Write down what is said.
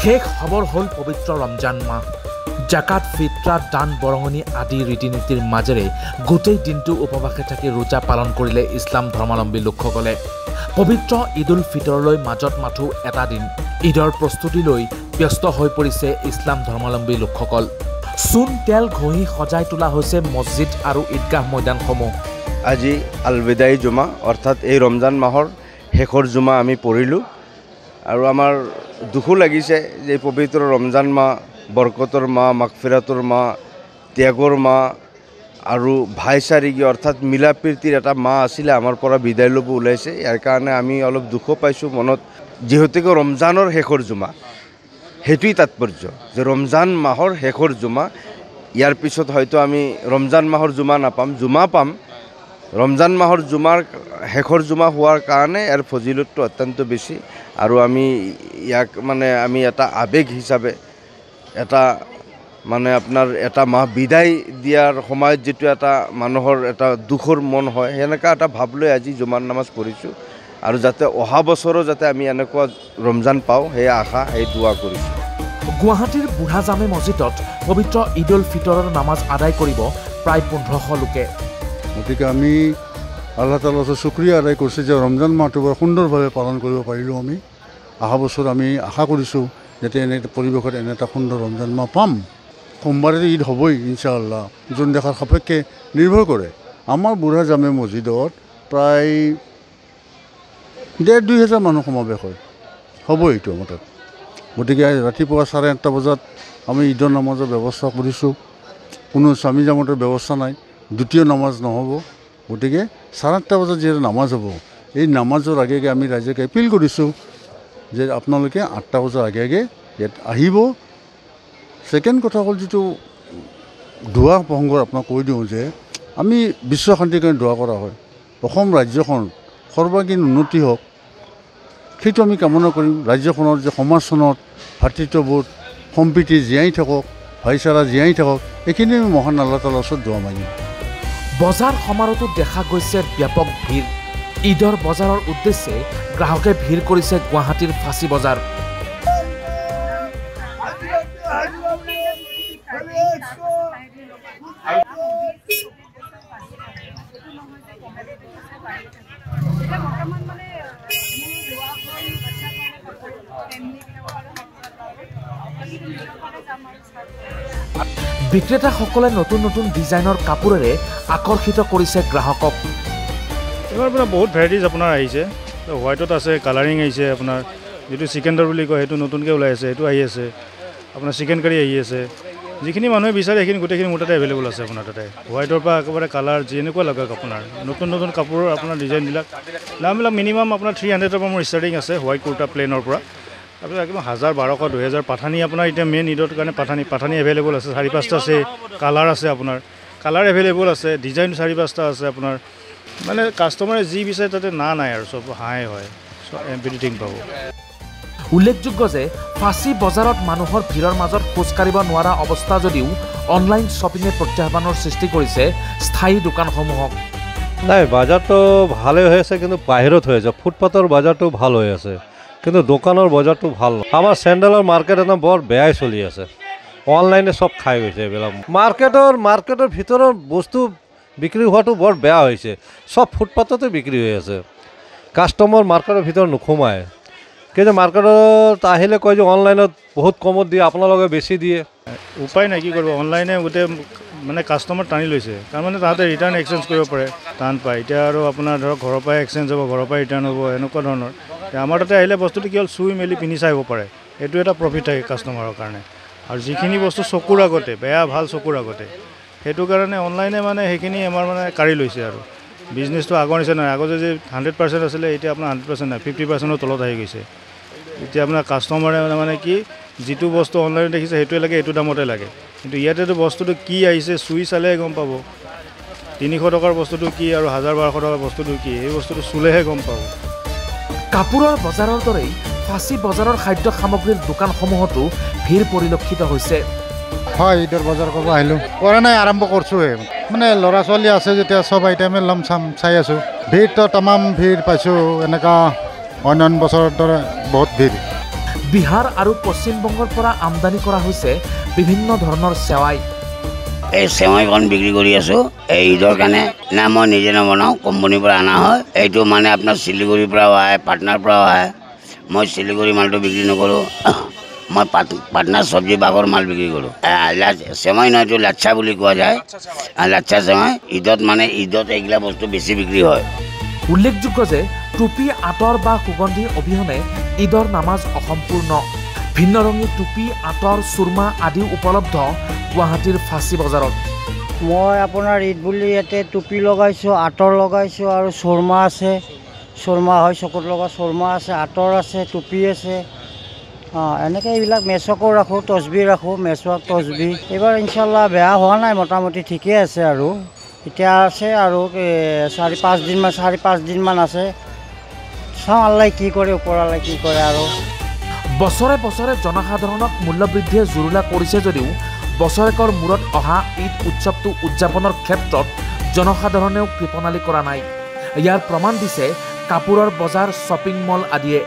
শেষ খবৰ হ'ল পবিত্ৰ ৰমজান মাহ। জাকাত, ফিত্ৰা, দান বৰঙণি আদি ৰীতি নীতিৰ মাজেৰে গোটেই দিনটো উপবাসে থাকি ৰোজা পালন কৰিলে ইছলাম ধৰ্মাৱলম্বী লোকসকলে। পবিত্ৰ ঈদ উল ফিতৰলৈ মাজত মাথো এটা দিন। ঈদৰ প্ৰস্তুতি লৈ ব্যস্ত হৈ পৰিছে ইছলাম ধৰ্মাৱলম্বী লোকসকল। চূণ তেল ঘঁহি সজাই তোলা হৈছে মছজিদ আৰু ঈদগাহ মৈদানসমূহ। আজি আলবিদাই জুমা অৰ্থাৎ এই ৰমজান মাহৰ শেষৰ জুমা আমি পঢ়িলোঁ আৰু আমাৰ দুখো লাগিছে যে পবিত্ৰ ৰমজান মাহ বৰকতৰ মাহ, মাগফিৰাতৰ মাহ, ত্যাগৰ মাহ আৰু ভাইচাৰিকী অৰ্থাৎ মিলা প্ৰীতিৰ এটা মাহ আছিলে, আমাৰ পৰা বিদায় ল'ব ওলাইছে। ইয়াৰ কাৰণে আমি অলপ দুখো পাইছোঁ মনত, যিহেতুকে ৰমজানৰ শেষৰ জুমা। সেইটোৱেই তাৎপৰ্য যে ৰমজান মাহৰ শেষৰ জুমা। ইয়াৰ পিছত হয়তো আমি ৰমজান মাহৰ জুমা নাপাম, জুমা পাম। ৰমজান মাহৰ জুমাৰ শেষৰ জুমা হোৱাৰ কাৰণে ইয়াৰ ফজিলতটো অত্যন্ত বেছি আৰু আমি ইয়াক আমি এটা আৱেগ হিচাপে এটা আপোনাৰ এটা মাহ বিদায় দিয়াৰ সময়ত যিটো এটা মানুহৰ এটা দুখৰ মন হয়, সেনেকুৱা এটা ভাৱ লৈ আজি জুমাৰ নামাজ পঢ়িছোঁ আৰু যাতে অহা বছৰো যাতে আমি এনেকুৱা ৰমজান পাওঁ, সেই আশা, সেই দোৱা কৰিছোঁ। গুৱাহাটীৰ বুঢ়া জামে মছজিদত পবিত্ৰ ঈদ উল ফিতৰৰ নামাজ আদায় কৰিব প্ৰায় 1500 লোকে। গতিকে আমি আল্লাহ তাআলাৰ শুক্ৰিয়া আদায় কৰিছোঁ যে ৰমজান মাহটো বৰ সুন্দৰভাৱে পালন কৰিব পাৰিলোঁ। আমি অহা বছৰ আমি আশা কৰিছোঁ যাতে এনে পৰিৱেশত এনে এটা সুন্দৰ ৰমজান মাহ পাম। সোমবাৰে ঈদ হ'বই ইনশাআল্লাহ, যোন দেখাৰ সাপেক্ষে নিৰ্ভৰ কৰে। আমাৰ বুঢ়া জামে মছজিদত প্ৰায় 1,500-2,000 মানুহ সমাৱেশ হয়, হ'বই এইটো মতত। গতিকে ৰাতিপুৱা 8:30 বজাত আমি ঈদৰ নামাজৰ ব্যৱস্থা কৰিছোঁ। কোনো স্বামী জামাতৰ ব্যৱস্থা নাই, দ্বিতীয় নামাজ নহ'ব। গতিকে 8:30 বজাত যিহেতু নামাজ হ'ব, এই নামাজৰ আগে আগে আমি ৰাইজক এপিল কৰিছোঁ যে আপোনালোকে 8টা বজাৰ আগে আগে ইয়াত আহিব। ছেকেণ্ড কথা হ'ল যিটো দোৱা প্ৰসংগৰ আপোনাক কৈ দিওঁ যে আমি বিশ্ব শান্তিৰ কাৰণে দোৱা কৰা হয়, অসম ৰাজ্যখন সৰ্বাংগীন উন্নতি হওক সেইটো আমি কামনা কৰিম। ৰাজ্যখনৰ যে সমাজখনত ভাতৃত্ববোধ সম্প্ৰীতি জীয়াই থাকক, ভাইচাৰা জীয়াই থাকক, এইখিনি আমি মহান আল্লাহ তাআলাৰ ওচৰত দোৱা মাৰিম। বজাৰ সমাৰোহতো দেখা গৈছে ব্যাপক ভিৰ। ঈদৰ বজাৰৰ উদ্দেশ্যে গ্ৰাহকে ভিৰ কৰিছে গুৱাহাটীৰ ফাঁচী বজাৰ। বিক্ৰেতাসকলে নতুন নতুন ডিজাইনৰ কাপোৰেৰে আকৰ্ষিত কৰিছে গ্ৰাহকক। এবাৰ আপোনাৰ বহুত ভেৰাইটিজ আপোনাৰ আহিছে। হোৱাইটত আছে, কালাৰিং আহিছে, আপোনাৰ যিটো চিকেণ্ডৰ বুলি কয় সেইটো নতুনকৈ ওলাই আছে, সেইটো আহি আছে। আপোনাৰ চিকেন কাৰী আহি আছে। যিখিনি মানুহে বিচাৰে সেইখিনি গোটেইখিনি মোৰ তাতে এভেইলেবল আছে আপোনাৰ তাতে। হোৱাইটৰ পৰা একেবাৰে কালাৰ যেনেকুৱা লাগক আপোনাৰ নতুন নতুন কাপোৰৰ আপোনাৰ ডিজাইনবিলাক দামবিলাক মিনিমাম আপোনাৰ 300ৰ পৰা মোৰ ষ্টাৰ্টিং আছে। হোৱাইট কুৰ্তা প্লেনৰ পৰা আপোনাৰ একদম 1000, 1200, 2000 পাঠানি আপোনাৰ এতিয়া মেইন ঈদৰ কাৰণে পাঠানি এভেইলেবল আছে। 4-5টা আছে, কালাৰ আছে, আপোনাৰ কালাৰ এভেইলেবল আছে, ডিজাইন 4-5টা আছে। আপোনাৰ মানে কাষ্টমাৰে যি বিচাৰে তাতে নাই আৰু চব হাই হয়, চব এভৰিথিং পাব। উল্লেখযোগ্য যে ফাঁচী বজাৰত মানুহৰ ভিৰৰ মাজত খোজকাঢ়িব নোৱাৰা অৱস্থা যদিও অনলাইন শ্বপিঙে প্ৰত্যাহ্বানৰ সৃষ্টি কৰিছে স্থায়ী দোকানসমূহক। নাই, বজাৰটো ভালেই হৈ আছে, কিন্তু বাহিৰত হৈ আছে। ফুটপাথৰ বজাৰটো ভাল হৈ আছে, কিন্তু দোকানৰ বজাৰটো ভাল। আমাৰ চেণ্ডেলৰ মাৰ্কেট একদম বৰ বেয়াই চলি আছে। অনলাইনে চব খাই গৈছে এইবিলাক। মাৰ্কেটৰ ভিতৰৰ বস্তু বিক্ৰী হোৱাটো বৰ বেয়া হৈছে। চব ফুটপাথতে বিক্ৰী হৈ আছে, কাষ্টমাৰ মাৰ্কেটৰ ভিতৰত নোসোমায়। কিন্তু মাৰ্কেটত আহিলে কয় যে অনলাইনত বহুত কমত দিয়ে, আপোনালোকে বেছি দিয়ে। উপায় নাই, কি কৰিব, অনলাইনে গোটেই মানে কাষ্টমাৰ টানি লৈছে। তাৰমানে তাহাঁতে ৰিটাৰ্ণ এক্সচেঞ্জ কৰিব পাৰে, টান পায়। এতিয়া আৰু আপোনাৰ ধৰক ঘৰৰ পৰাই এক্সচেঞ্জ হ'ব, ঘৰৰ পৰাই ৰিটাৰ্ণ হ'ব, এনেকুৱা ধৰণৰ। আমাৰ তাতে আহিলে বস্তুটো কি হ'ল, চুই মেলি পিন্ধি চাই আহিব পাৰে। এইটো এটা প্ৰফিট থাকে কাষ্টমাৰৰ কাৰণে। আৰু যিখিনি বস্তু চকুৰ আগতে, বেয়া ভাল চকুৰ আগতে, সেইটো কাৰণে অনলাইনে মানে সেইখিনি আমাৰ মানে কাঢ়ি লৈছে। আৰু বিজনেছটো আগৰ নিচিনা নহয়। আগতে যে 100% আছিলে, এতিয়া আপোনাৰ 100% নাই, 50%ৰ তলত আহি গৈছে। এতিয়া আপোনাৰ কাষ্টমাৰে মানে কি যিটো বস্তু অনলাইনত দেখিছে সেইটোৱে লাগে, এইটো দামতে লাগে। কিন্তু ইয়াতেতো বস্তুটো কি আহিছে চুই চালেহে গম পাব। 300 টকাৰ বস্তুটো কি আৰু 1000-1200 টকাৰ বস্তুটো কি, এই বস্তুটো চুলেহে গম পাব। কাপোৰৰ বজাৰৰ দৰেই ফাঁচী বজাৰৰ খাদ্য সামগ্ৰীৰ দোকানসমূহতো ভিৰ পৰিলক্ষিত হৈছে। হয়, ঈদৰ বজাৰ কৰিব আহিলোঁ। কৰা নাই, আৰম্ভ কৰিছোঁহে। মানে ল'ৰা ছোৱালী আছে যেতিয়া চব আইটেমে লম চাই আছোঁ। ভিৰটো তামাম ভিৰ পাইছোঁ, এনেকুৱা অন্যান্য বছৰৰ দৰে বহুত ভিৰ। বিহাৰ আৰু পশ্চিমবংগৰ পৰা আমদানি কৰা হৈছে বিভিন্ন ধৰণৰ সেৱাই। এই সেৱাইখন বিক্ৰী কৰি আছোঁ এই ঈদৰ কাৰণে। না মই নিজে নবনাওঁ, কোম্পানীৰ পৰা অনা হয়। এইটো মানে আপোনাৰ শিলিগুৰিৰ পৰাও আহে, পাটনাৰ পৰাও আহে। মই শিলিগুৰি মালটো বিক্ৰী নকৰোঁ, মই পাটনাৰ চব্জি বাগৰ মাল বিক্ৰী কৰোঁ। সেৱাই নহয়, এইটো লাচ্ছা বুলি কোৱা যায়। লাচ্ছা সেৱাই ঈদত মানে ঈদত এইগিলা বস্তু বেছি বিক্ৰী হয়। উল্লেখযোগ্য যে টুপি, আঁতৰ বা সুগন্ধি অবিহনে ঈদৰ নামাজ অসম্পূৰ্ণ। ভিন্ন ৰঙী টুপি, আঁতৰ, চুৰমা আদিও উপলব্ধ গুৱাহাটীৰ ফাঁচী বজাৰত। মই আপোনাৰ ঈদ বুলি ইয়াতে টুপি লগাইছোঁ, আঁতৰ লগাইছোঁ আৰু চুৰমা আছে। চুৰমা হয়, চকুত লগা চুৰমা আছে, আঁতৰ আছে, টুপি আছে। এনেকৈ এইবিলাক মেচকো ৰাখোঁ, তচবি ৰাখোঁ, মেচক তচবি। এইবাৰ ইনশাল্লাহ বেয়া হোৱা নাই, মোটামুটি ঠিকেই আছে। আৰু এতিয়া আছে আৰু 4-5 দিনমান আছে। চাওঁ আল্লাই কি কৰে, ওপৰৱালাই কি কৰে। আৰু বছৰে বছৰে জনসাধাৰণক মূল্যবৃদ্ধিয়ে জুৰুলা কৰিছে যদিও বছৰেকৰ মূৰত অহা ঈদ উৎসৱটো উদযাপনৰ ক্ষেত্ৰত জনসাধাৰণেও কৃপণালি কৰা নাই। ইয়াৰ প্ৰমাণ দিছে কাপোৰৰ বজাৰ, শ্বপিং মল আদিয়ে।